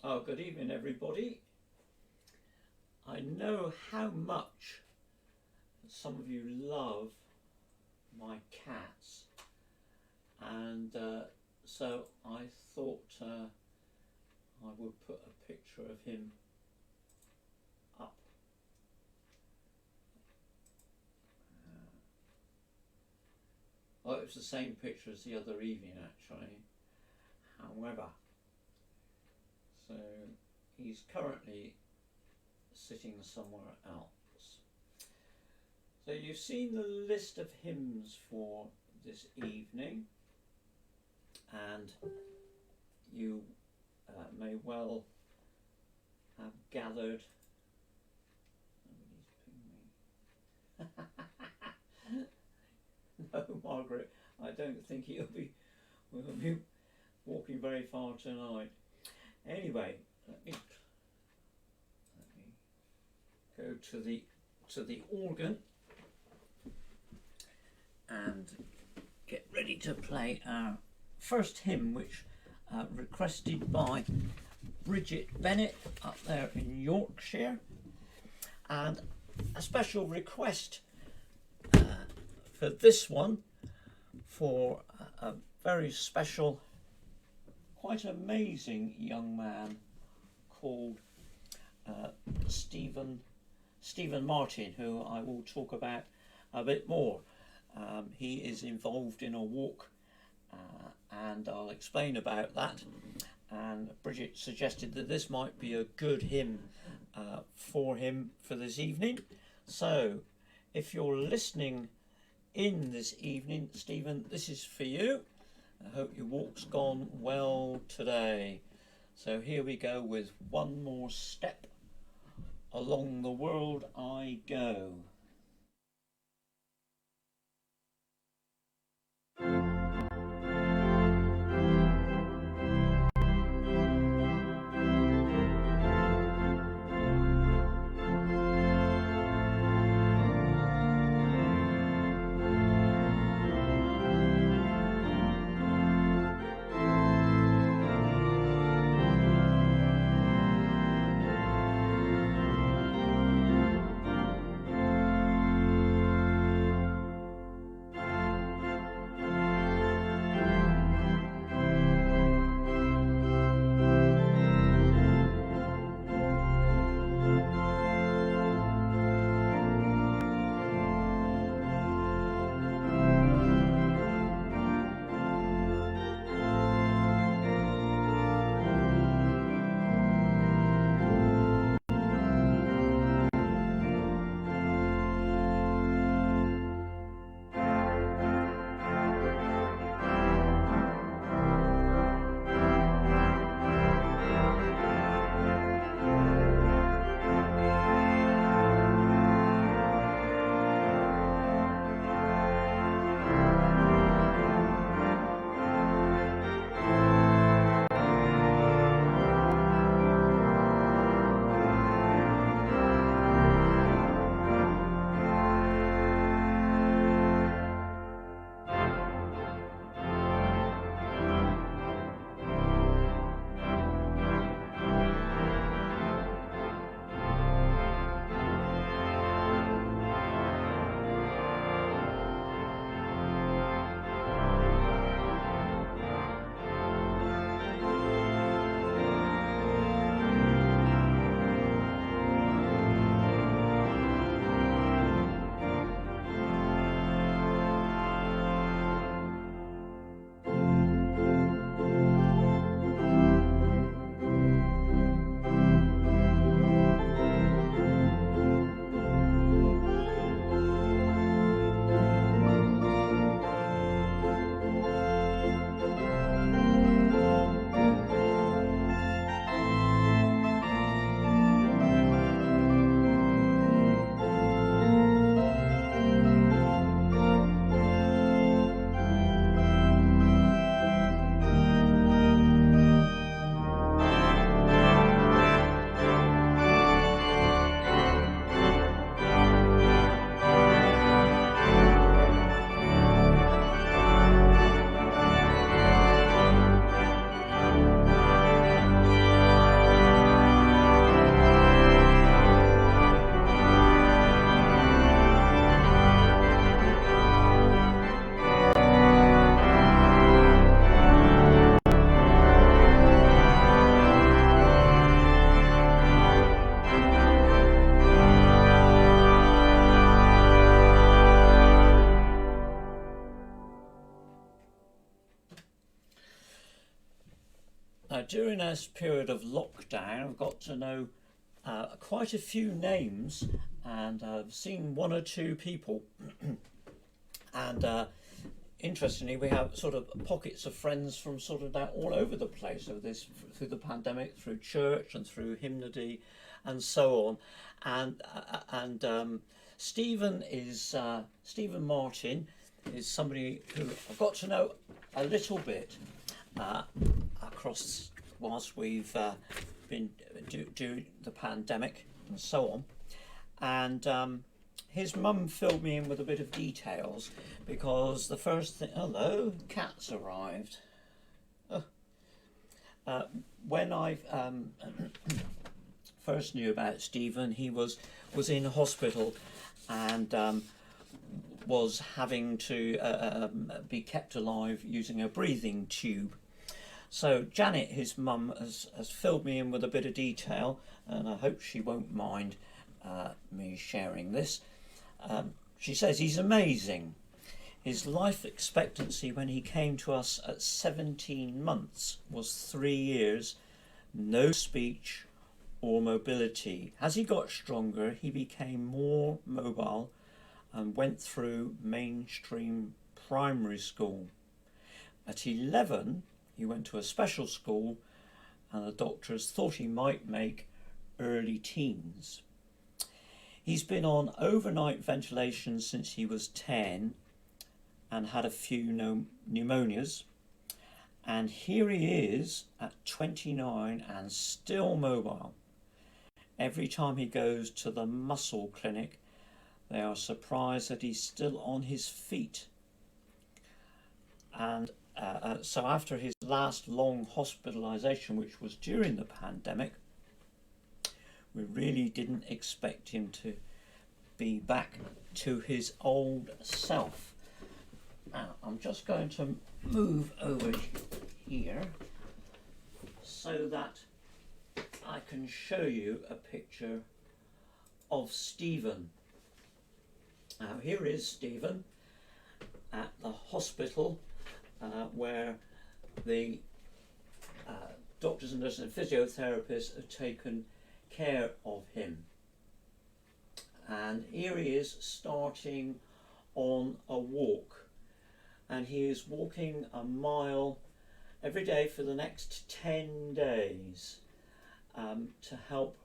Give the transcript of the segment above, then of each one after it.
Oh, good evening, everybody. I know how much some of you love my cats, and so I thought I would put a picture of him up. Oh, it was the same picture as the other evening, actually. However, so he's currently sitting somewhere else. So you've seen the list of hymns for this evening, and you may well have gathered. No, Margaret, I don't think we'll be walking very far tonight. Anyway, let me go to the organ and get ready to play our first hymn, which requested by Bridget Bennett up there in Yorkshire, and a special request for this one for a very special, quite amazing young man called Stephen Martin, who I will talk about a bit more. He is involved in a walk, and I'll explain about that. And Bridget suggested that this might be a good hymn for him for this evening. So if you're listening in this evening, Stephen, this is for you. I hope your walk's gone well today. So here we go with One More Step Along the World I Go. Now, during this period of lockdown, I've got to know quite a few names, and I've seen one or two people. And interestingly, we have sort of pockets of friends from sort of that all over the place of this, through the pandemic, through church and through hymnody and so on. And Stephen Martin is somebody who I've got to know a little bit across whilst we've been doing the pandemic and so on. And his mum filled me in with a bit of details, because the first thing, hello, cat's arrived. When I first knew about Stephen, he was in hospital and was having to be kept alive using a breathing tube. So Janet, his mum, has filled me in with a bit of detail, and I hope she won't mind me sharing this. She says he's amazing. His life expectancy when he came to us at 17 months was 3 years, no speech or mobility. As he got stronger, he became more mobile and went through mainstream primary school. At 11, he went to a special school, and the doctors thought he might make early teens. He's been on overnight ventilation since he was 10 and had a few pneumonias. And here he is at 29 and still mobile. Every time he goes to the muscle clinic, they are surprised that he's still on his feet. And so after his last long hospitalisation, which was during the pandemic, we really didn't expect him to be back to his old self. Now, I'm just going to move over here so that I can show you a picture of Stephen. Now, here is Stephen at the hospital where the doctors and nurses and physiotherapists have taken care of him. And here he is starting on a walk, and he is walking a mile every day for the next 10 days to help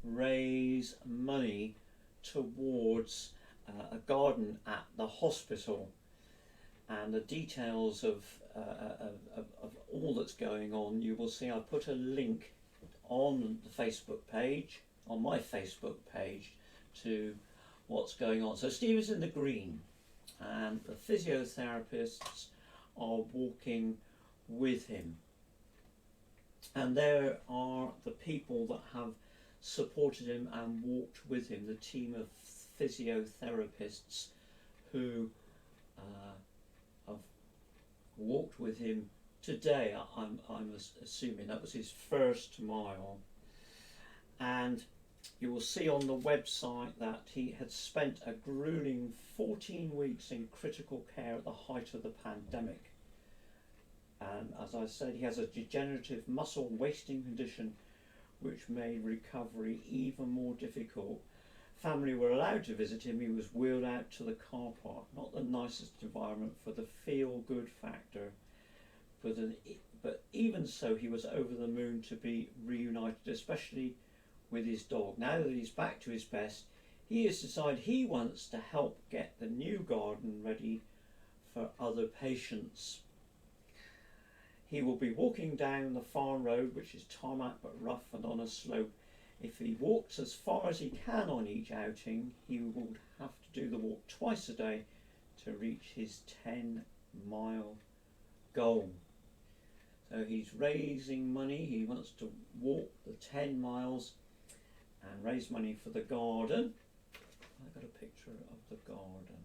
raise money towards a garden at the hospital. And the details of all that's going on, you will see. I put a link on the Facebook page, on my Facebook page, to what's going on. So Steve is in the green, and the physiotherapists are walking with him. And there are the people that have supported him and walked with him, the team of physiotherapists who have walked with him today. I'm assuming that was his first mile. And you will see on the website that he had spent a grueling 14 weeks in critical care at the height of the pandemic. And as I said, he has a degenerative muscle wasting condition which made recovery even more difficult. Family were allowed to visit him. He was wheeled out to the car park. Not the nicest environment for the feel-good factor, but even so, he was over the moon to be reunited, especially with his dog. Now that he's back to his best, he has decided he wants to help get the new garden ready for other patients. He will be walking down the farm road, which is tarmac but rough and on a slope. If he walks as far as he can on each outing, he will have to do the walk twice a day to reach his 10-mile goal. So he's raising money. He wants to walk the 10 miles and raise money for the garden. I've got a picture of the garden.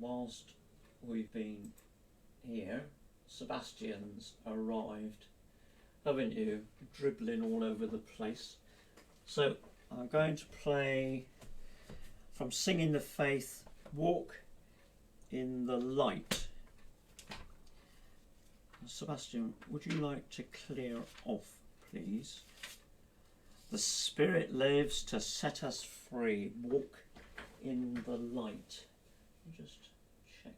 whilst we've been here, Sebastian's arrived, haven't you? Dribbling all over the place. So I'm going to play from Singing the Faith, Walk in the Light. Sebastian, would you like to clear off, please? The Spirit lives to set us free. Walk in the light. Just check.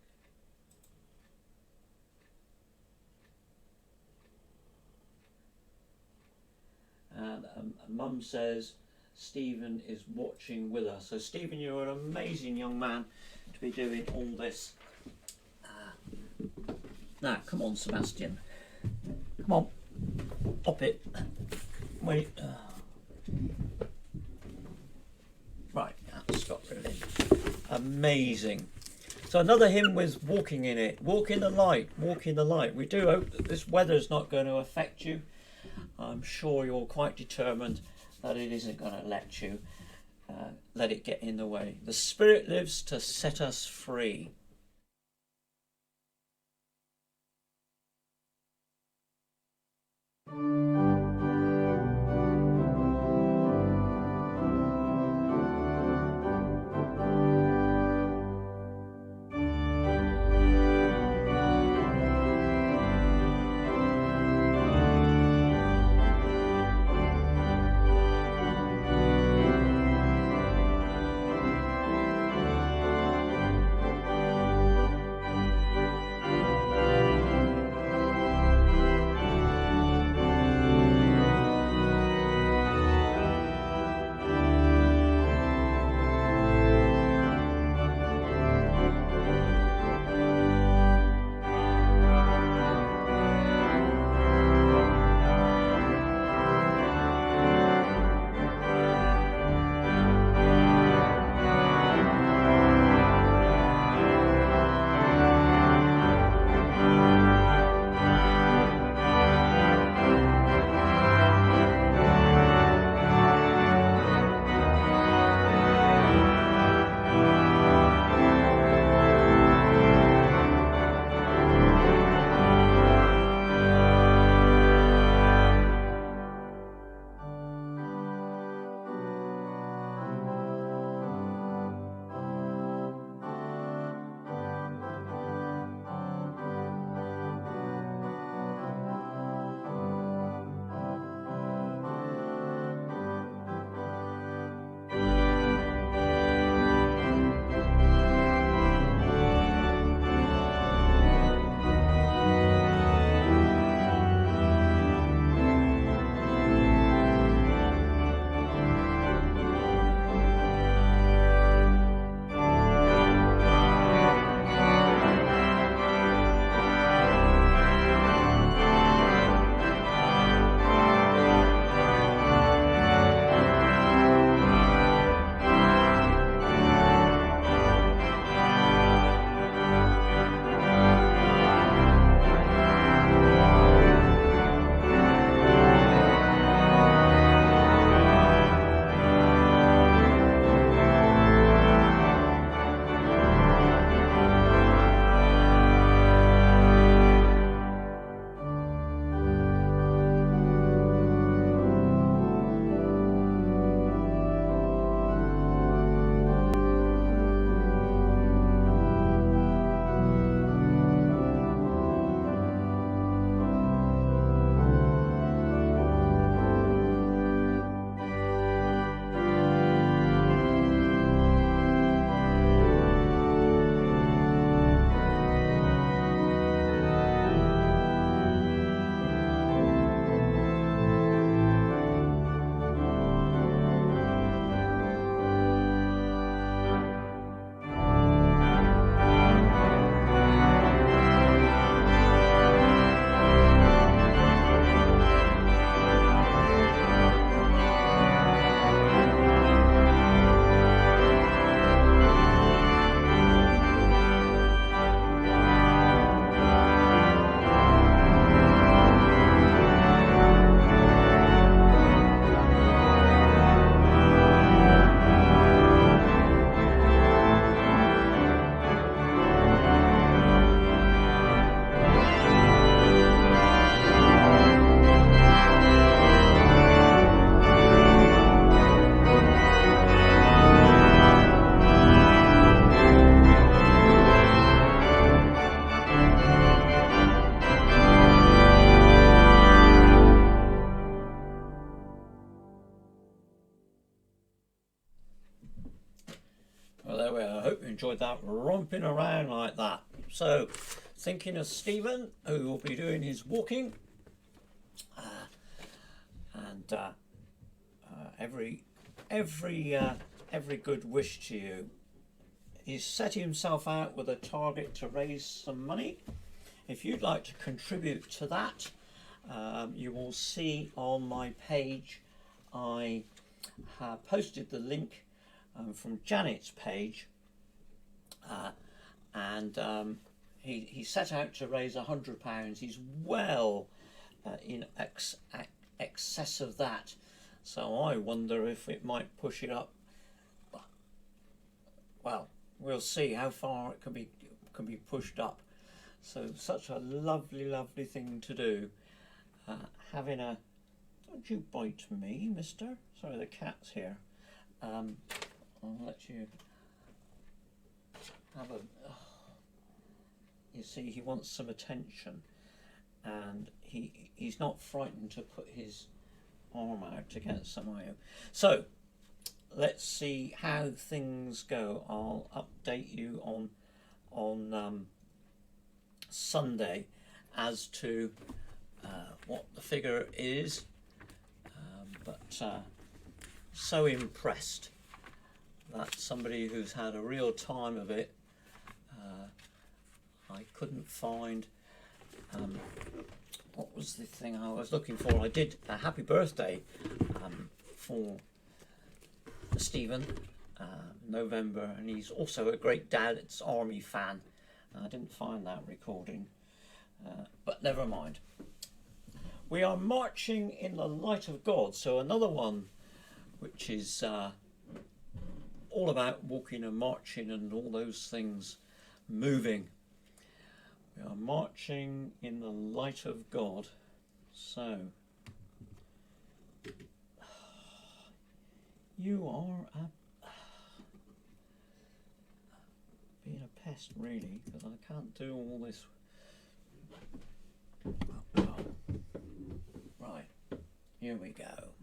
And Mum says Stephen is watching with us. So Stephen, you're an amazing young man to be doing all this. Now, come on, Sebastian. Come on, pop it. Wait. Right, that's got rid of it. Amazing. So another hymn with walking in it. Walk in the light, walk in the light. We do hope that this weather's not going to affect you. I'm sure you're quite determined that it isn't going to let you let it get in the way. The Spirit lives to set us free. enjoyed that, romping around like that. So, thinking of Stephen, who will be doing his walking, and every good wish to you. He's set himself out with a target to raise some money. If you'd like to contribute to that, you will see on my page I have posted the link from Janet's page, and he set out to raise £100. He's well in excess of that, so I wonder if it might push it up. Well, we'll see how far it can be pushed up. So such a lovely thing to do. Having a, don't you bite me, mister. Sorry, the cat's here. I'll let you have a, you see, he wants some attention, and he's not frightened to put his arm out to get some iron. So let's see how things go. I'll update you on Sunday as to what the figure is, but so impressed that somebody who's had a real time of it, I couldn't find what was the thing I was looking for. I did a happy birthday for Stephen, November, and he's also a great Dad's Army fan. I didn't find that recording, but never mind. We are marching in the light of God, so another one which is all about walking and marching and all those things, moving. We are marching in the light of God. So you are being a pest, really, because I can't do all this. Right, here we go.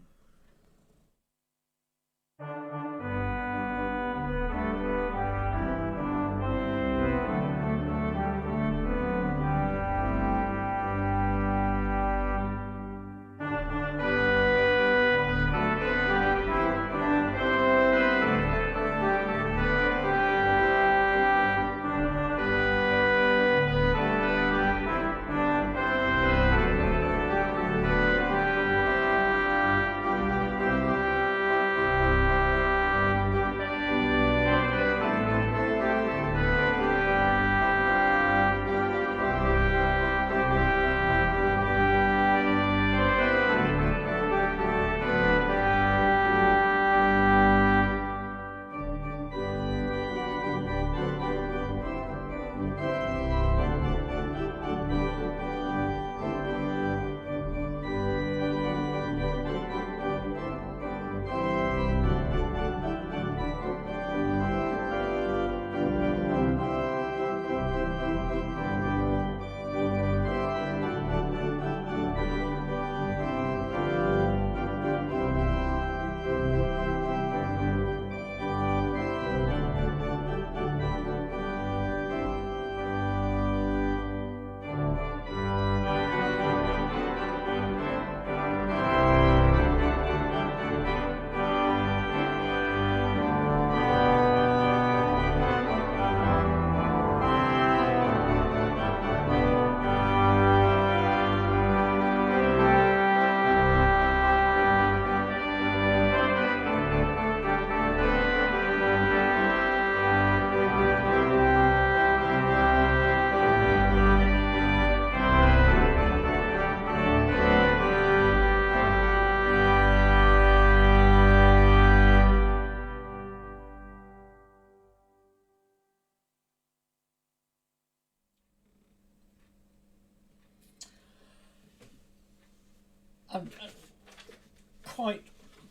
Quite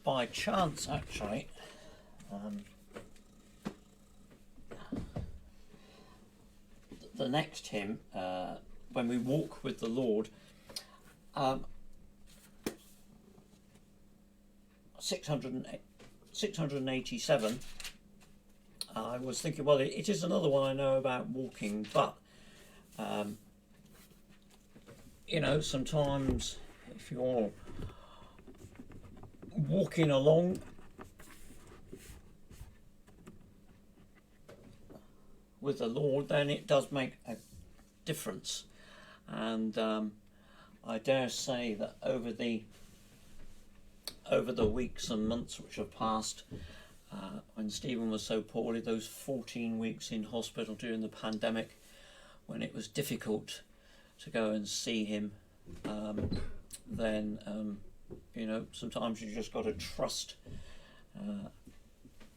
by chance, actually, the next hymn, when we walk with the Lord, 687, I was thinking, well, it is another one I know about walking, but um, you know, sometimes if you're walking along with the Lord, then it does make a difference. And I dare say that over the weeks and months which have passed, when Stephen was so poorly, those 14 weeks in hospital during the pandemic, when it was difficult to go and see him, then you know, sometimes you just got to trust,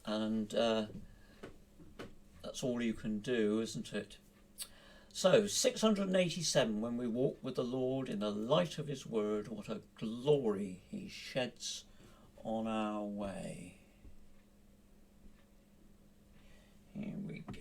and that's all you can do, isn't it? So 687, when we walk with the Lord in the light of his word, what a glory he sheds on our way. Here we go.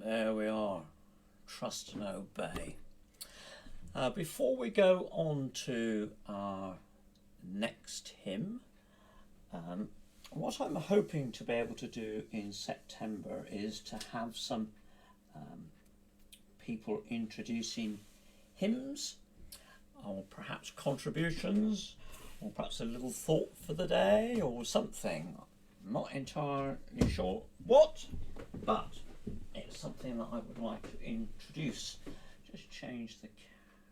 There we are. Trust and obey. Before we go on to our next hymn, what I'm hoping to be able to do in September is to have some people introducing hymns, or perhaps contributions, or perhaps a little thought for the day or something. I'm not entirely sure what, but it's something that I would like to introduce. Just change the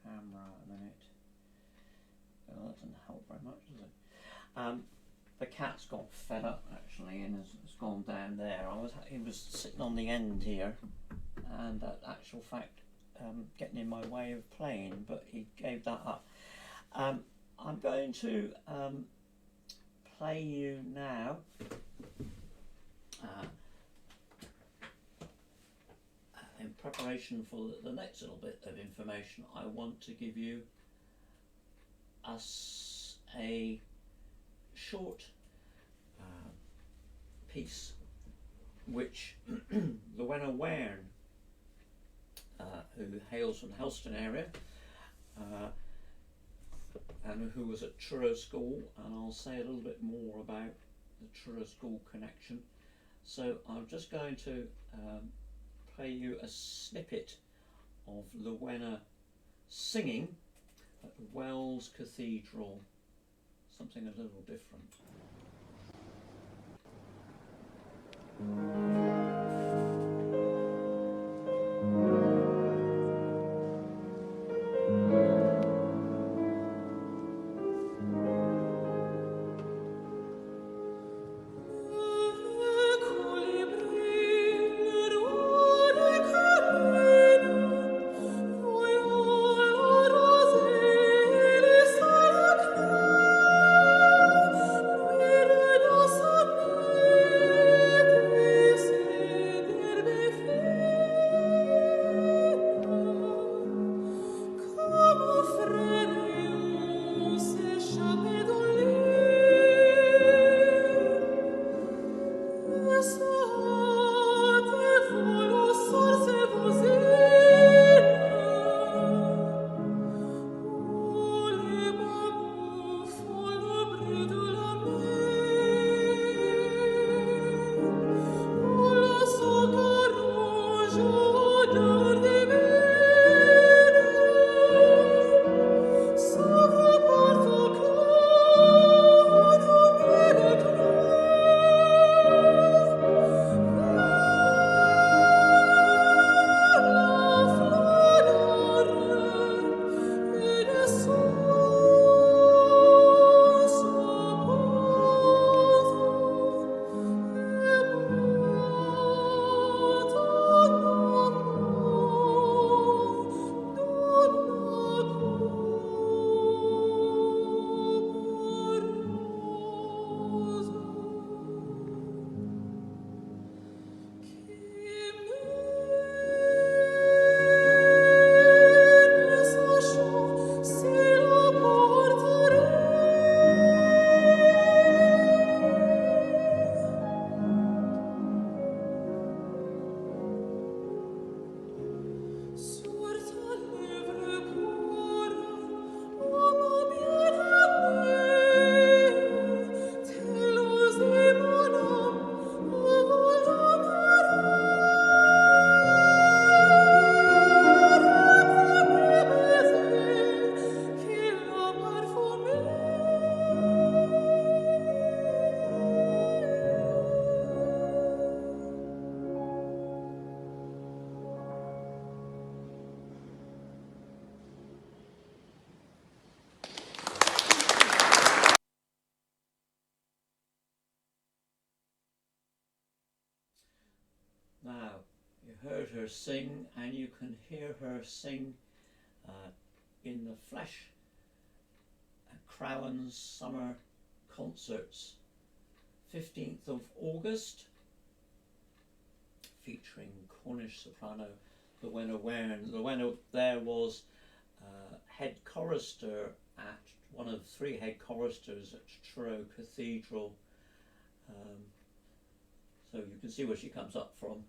camera a minute. Oh, that doesn't help very much, does it? The cat's got fed up actually and has gone down there. He was sitting on the end here, and at actual fact getting in my way of playing, but he gave that up. I'm going to play you now in preparation for the next little bit of information. I want to give you a short piece which Llewellyn Wairn, who hails from the Helston area and who was at Truro School, and I'll say a little bit more about the Truro School connection. So I'm just going to play you a snippet of Llewellyn singing at Wells Cathedral, something a little different. Now, you heard her sing, and you can hear her sing in the flesh at Crowlan's summer concerts, 15th of August, featuring Cornish soprano Llewellyn Wairn. Llewellyn there was head chorister at one of 3 head choristers at Truro Cathedral. So you can see where she comes up from.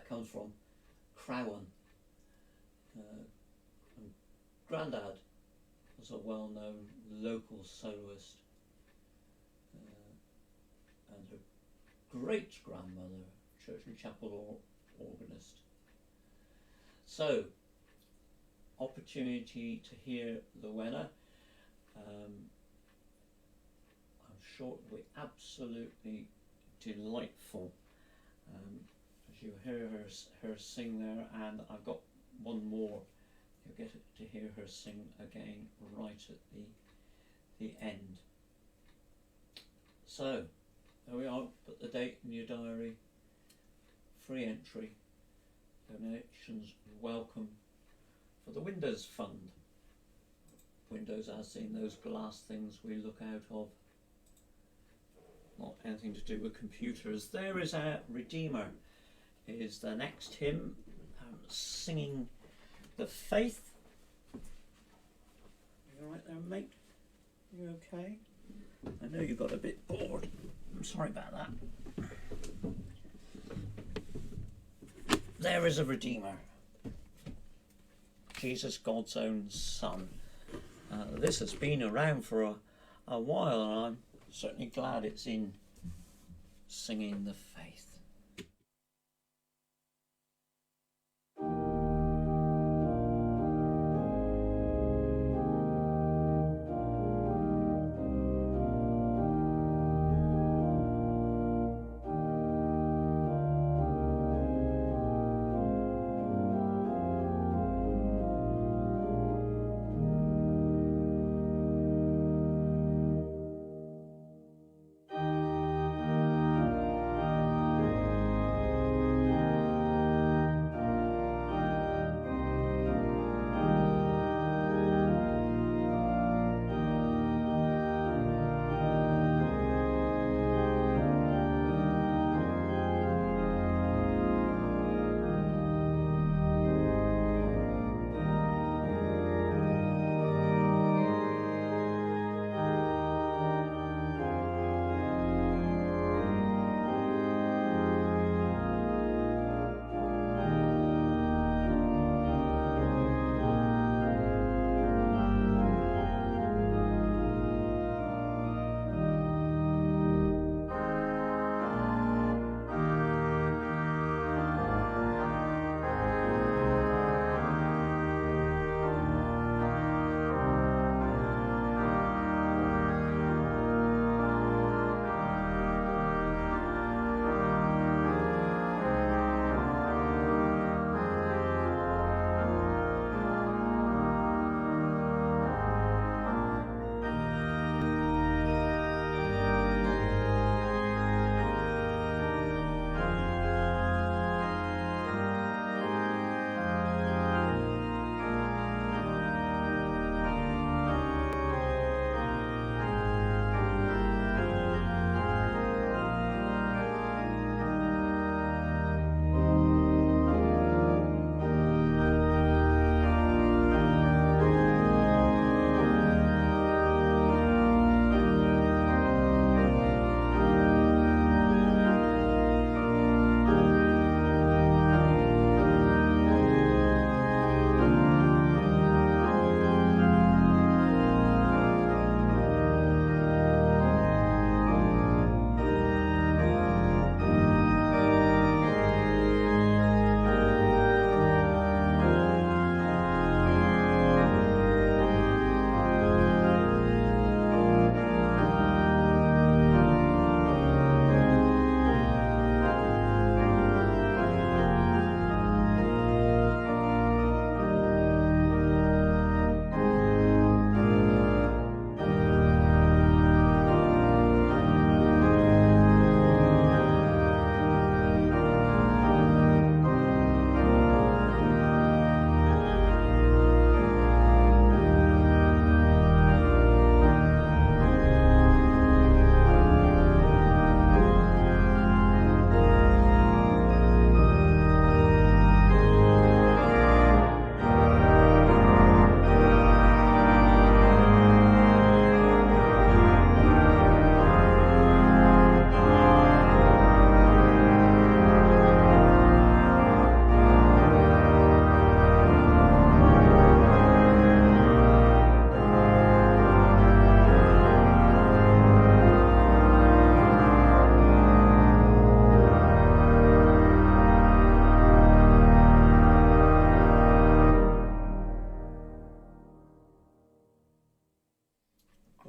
comes from Crowan. And Grandad was a well-known local soloist, and her great-grandmother, church and chapel organist. So, opportunity to hear the Wenna. I'm sure it will be absolutely delightful as you hear her sing there, and I've got one more. You'll get to hear her sing again right at the end. So there we are. Put the date in your diary. Free entry. Donations welcome for the Windows Fund. Windows as in those glass things we look out of. Not anything to do with computers. There is our Redeemer. Is the next hymn, singing the faith. You all right there, mate? You okay? I know you got a bit bored. I'm sorry about that. There is a Redeemer. Jesus, God's own Son. This has been around for a while, and I'm certainly glad it's in singing the faith.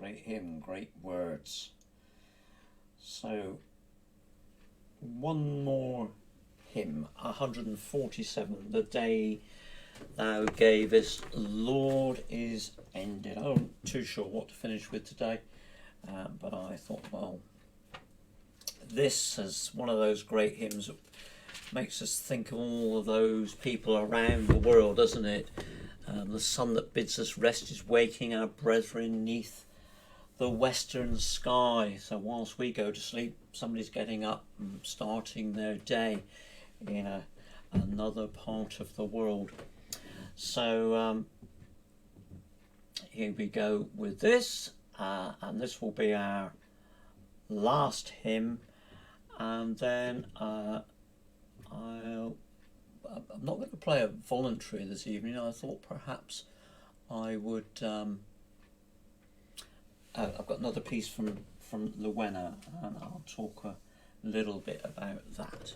great hymn, great words. So, one more hymn, 147, The Day Thou Gavest, Lord, is ended. I'm not too sure what to finish with today, but I thought, well, this is one of those great hymns that makes us think of all of those people around the world, doesn't it? The sun that bids us rest is waking our brethren neath the western sky. So whilst we go to sleep, somebody's getting up and starting their day in another part of the world. So here we go with this, and this will be our last hymn, and then I'm not going to play a voluntary this evening. I thought perhaps I would. I've got another piece from Luena, and I'll talk a little bit about that.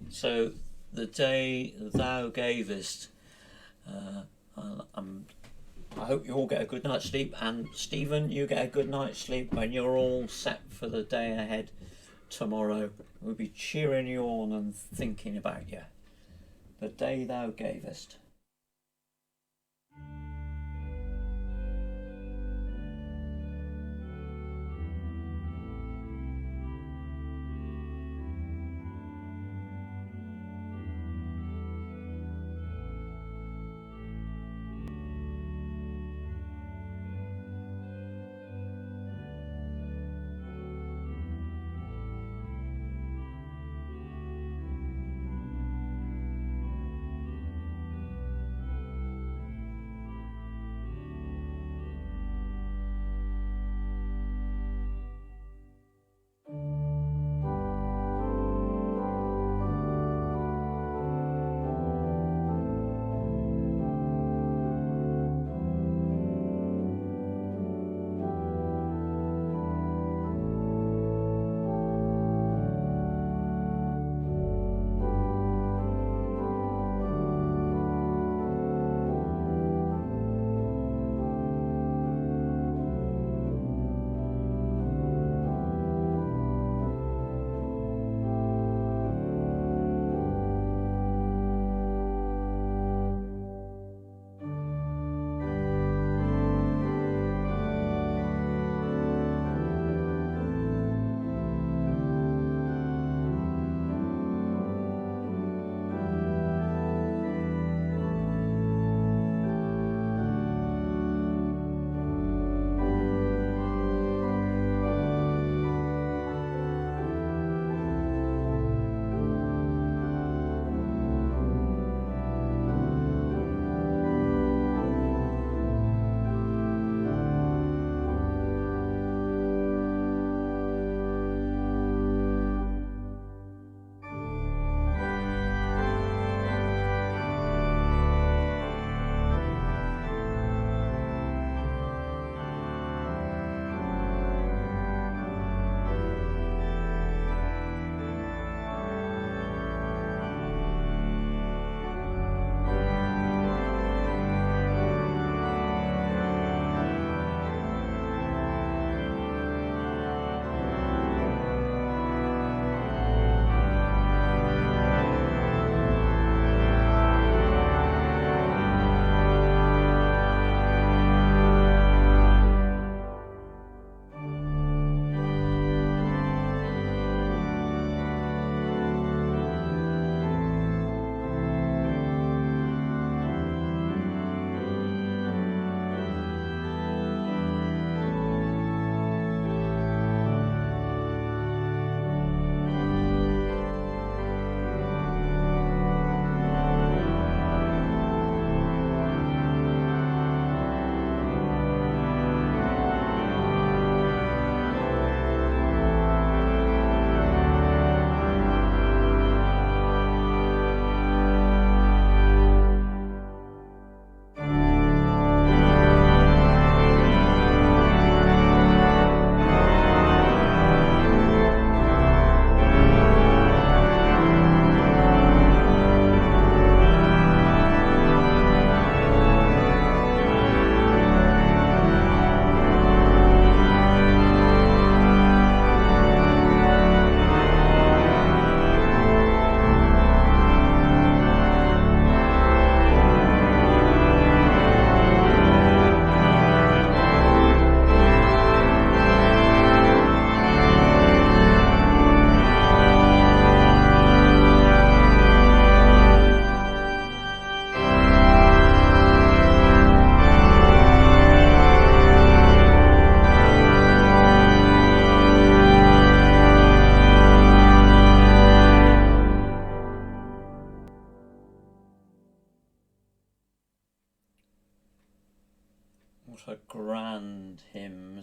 So, The Day Thou Gavest. I hope you all get a good night's sleep, and Stephen, you get a good night's sleep when you're all set for the day ahead tomorrow. We'll be cheering you on and thinking about you. The Day Thou Gavest.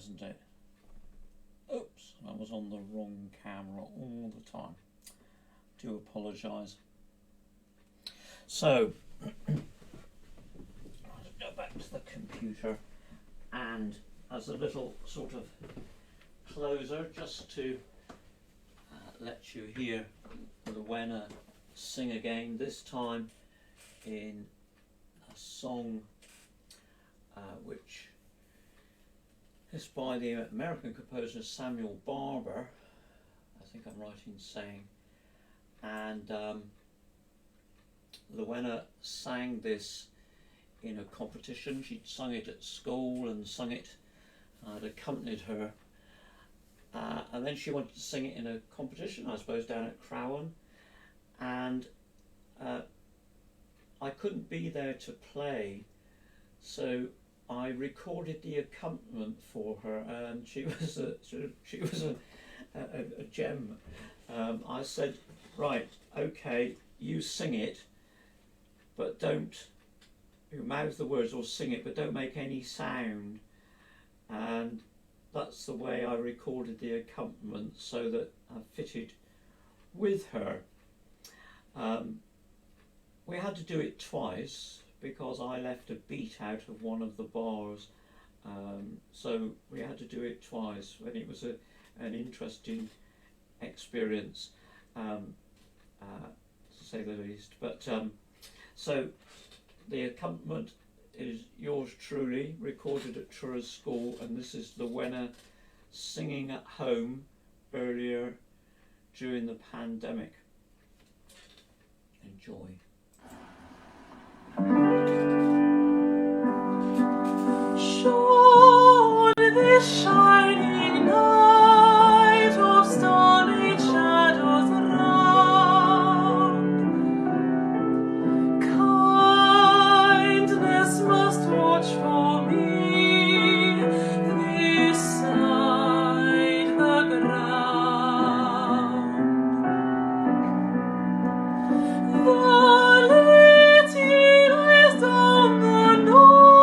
isn't it? Oops, I was on the wrong camera all the time. Do apologise. So, let's go back to the computer, and as a little sort of closer, just to let you hear Rowena sing again, this time in a song which is by the American composer Samuel Barber, I think I'm right in saying, and Rowena sang this in a competition. She'd sung it at school and sung it, I'd accompanied her, and then she wanted to sing it in a competition, I suppose, down at Crowan, and I couldn't be there to play, so I recorded the accompaniment for her, and she was a gem. I said, right, okay, you sing it, but don't, you mouth the words or sing it, but don't make any sound. And that's the way I recorded the accompaniment, so that I fitted with her. We had to do it twice because I left a beat out of one of the bars, so we had to do it twice, and it was an interesting experience, to say the least. But so the accompaniment is yours truly, recorded at Trura's School, and this is Rowena singing at home earlier during the pandemic. Enjoy. Shone this shining night of stormy shadows around. Kindness must watch for me this side the ground. The little is on the north,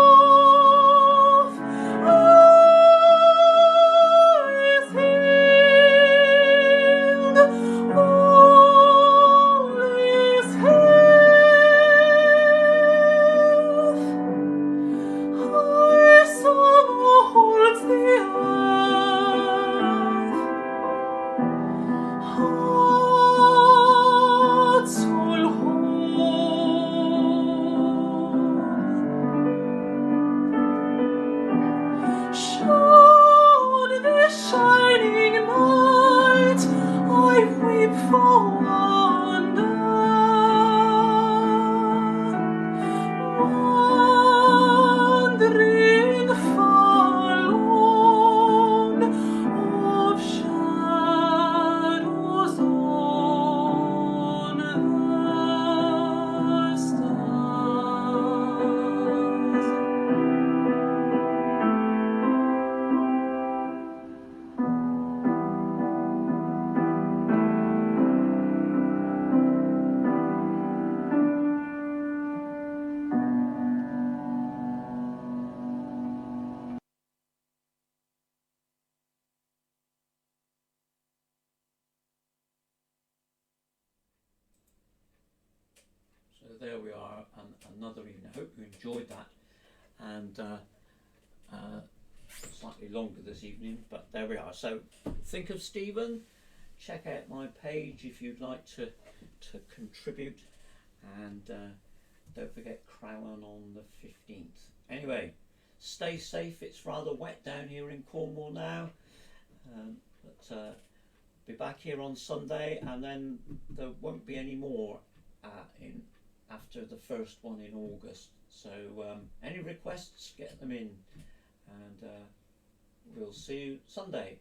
all is healed, all is health. High summer holds the earth, hearts all whole. Shone this shining night, I weep for wonder, wandering far alone of shadows on the stars. So there we are, another evening. I hope you enjoyed that, and slightly longer this evening, but there we are. So think of Stephen, check out my page if you'd like to contribute, and don't forget Crowan on the 15th. Anyway, stay safe. It's rather wet down here in Cornwall now, but be back here on Sunday, and then there won't be any more in after the first one in August. So any requests, get them in, and we'll see you Sunday.